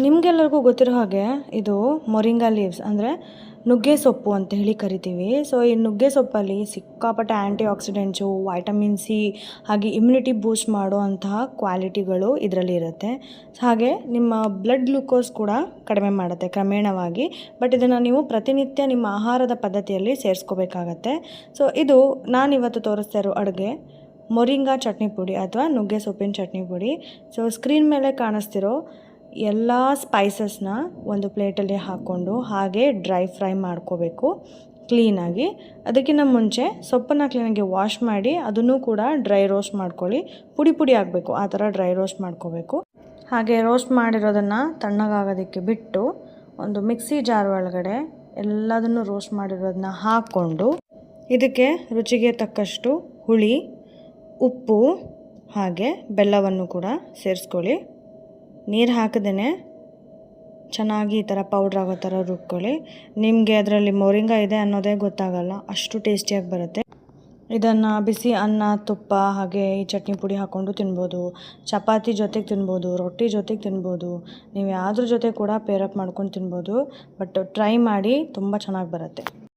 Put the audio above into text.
ನಿಮಗೆಲ್ಲರಿಗೂ ಗೊತ್ತಿರೋ ಹಾಗೆ ಇದು ಮೊರಿಂಗಾ ಲೀವ್ಸ್ ಅಂದರೆ ನುಗ್ಗೆ ಸೊಪ್ಪು ಅಂತ ಹೇಳಿ ಕರಿತೀವಿ. ಸೊ ಈ ನುಗ್ಗೆ ಸೊಪ್ಪಲ್ಲಿ ಸಿಕ್ಕಾಪಟ್ಟೆ ಆ್ಯಂಟಿ ಆಕ್ಸಿಡೆಂಟ್ಸು, ವೈಟಮಿನ್ ಸಿ ಹಾಗೆ ಇಮ್ಯುನಿಟಿ ಬೂಸ್ಟ್ ಮಾಡುವಂತಹ ಕ್ವಾಲಿಟಿಗಳು ಇದರಲ್ಲಿ ಇರುತ್ತೆ. ಹಾಗೆ ನಿಮ್ಮ ಬ್ಲಡ್ ಗ್ಲೂಕೋಸ್ ಕೂಡ ಕಡಿಮೆ ಮಾಡುತ್ತೆ ಕ್ರಮೇಣವಾಗಿ. ಬಟ್ ಇದನ್ನು ನೀವು ಪ್ರತಿನಿತ್ಯ ನಿಮ್ಮ ಆಹಾರದ ಪದ್ಧತಿಯಲ್ಲಿ ಸೇರಿಸ್ಕೋಬೇಕಾಗತ್ತೆ. ಸೊ ಇದು ನಾನಿವತ್ತು ತೋರಿಸ್ತಾ ಇರೋ ಅಡುಗೆ ಮೊರಿಂಗಾ ಚಟ್ನಿ ಪುಡಿ ಅಥವಾ ನುಗ್ಗೆ ಸೊಪ್ಪಿನ ಚಟ್ನಿ ಪುಡಿ. ಸೊ ಸ್ಕ್ರೀನ್ ಮೇಲೆ ಕಾಣಿಸ್ತಿರೋ ಎಲ್ಲ ಸ್ಪೈಸಸ್ನ ಒಂದು ಪ್ಲೇಟಲ್ಲಿ ಹಾಕ್ಕೊಂಡು ಹಾಗೆ ಡ್ರೈ ಫ್ರೈ ಮಾಡ್ಕೋಬೇಕು ಕ್ಲೀನಾಗಿ. ಅದಕ್ಕಿಂತ ಮುಂಚೆ ಸೊಪ್ಪನ್ನು ಕ್ಲೀನಾಗಿ ವಾಶ್ ಮಾಡಿ ಅದನ್ನು ಕೂಡ ಡ್ರೈ ರೋಸ್ಟ್ ಮಾಡ್ಕೊಳ್ಳಿ. ಪುಡಿ ಪುಡಿ ಆಗಬೇಕು, ಆ ಥರ ಡ್ರೈ ರೋಸ್ಟ್ ಮಾಡ್ಕೋಬೇಕು. ಹಾಗೆ ರೋಸ್ಟ್ ಮಾಡಿರೋದನ್ನು ತಣ್ಣಗಾಗೋದಕ್ಕೆ ಬಿಟ್ಟು ಒಂದು ಮಿಕ್ಸಿ ಜಾರ್ ಒಳಗಡೆ ಎಲ್ಲದನ್ನು ರೋಸ್ಟ್ ಮಾಡಿರೋದನ್ನ ಹಾಕ್ಕೊಂಡು ಇದಕ್ಕೆ ರುಚಿಗೆ ತಕ್ಕಷ್ಟು ಹುಳಿ, ಉಪ್ಪು ಹಾಗೆ ಬೆಲ್ಲವನ್ನು ಕೂಡ ಸೇರಿಸ್ಕೊಳ್ಳಿ. ನೀರು ಹಾಕದೇ ಚೆನ್ನಾಗಿ ಈ ಥರ ಪೌಡ್ರ್ ಆಗೋ ಥರ ರುಬ್ಕೊಳ್ಳಿ. ನಿಮಗೆ ಅದರಲ್ಲಿ ಮೊರಿಂಗಾ ಇದೆ ಅನ್ನೋದೇ ಗೊತ್ತಾಗಲ್ಲ, ಅಷ್ಟು ಟೇಸ್ಟಿಯಾಗಿ ಬರುತ್ತೆ. ಇದನ್ನು ಬಿಸಿ ಅನ್ನ, ತುಪ್ಪ ಹಾಗೆ ಈ ಚಟ್ನಿ ಪುಡಿ ಹಾಕ್ಕೊಂಡು ತಿನ್ಬೋದು. ಚಪಾತಿ ಜೊತೆಗೆ ತಿನ್ಬೋದು, ರೊಟ್ಟಿ ಜೊತೆಗೆ ತಿನ್ಬೋದು. ನೀವು ಯಾವುದ್ರ ಜೊತೆ ಕೂಡ ಪೇರಪ್ ಮಾಡ್ಕೊಂಡು ತಿನ್ಬೋದು. ಬಟ್ ಟ್ರೈ ಮಾಡಿ, ತುಂಬ ಚೆನ್ನಾಗಿ ಬರುತ್ತೆ.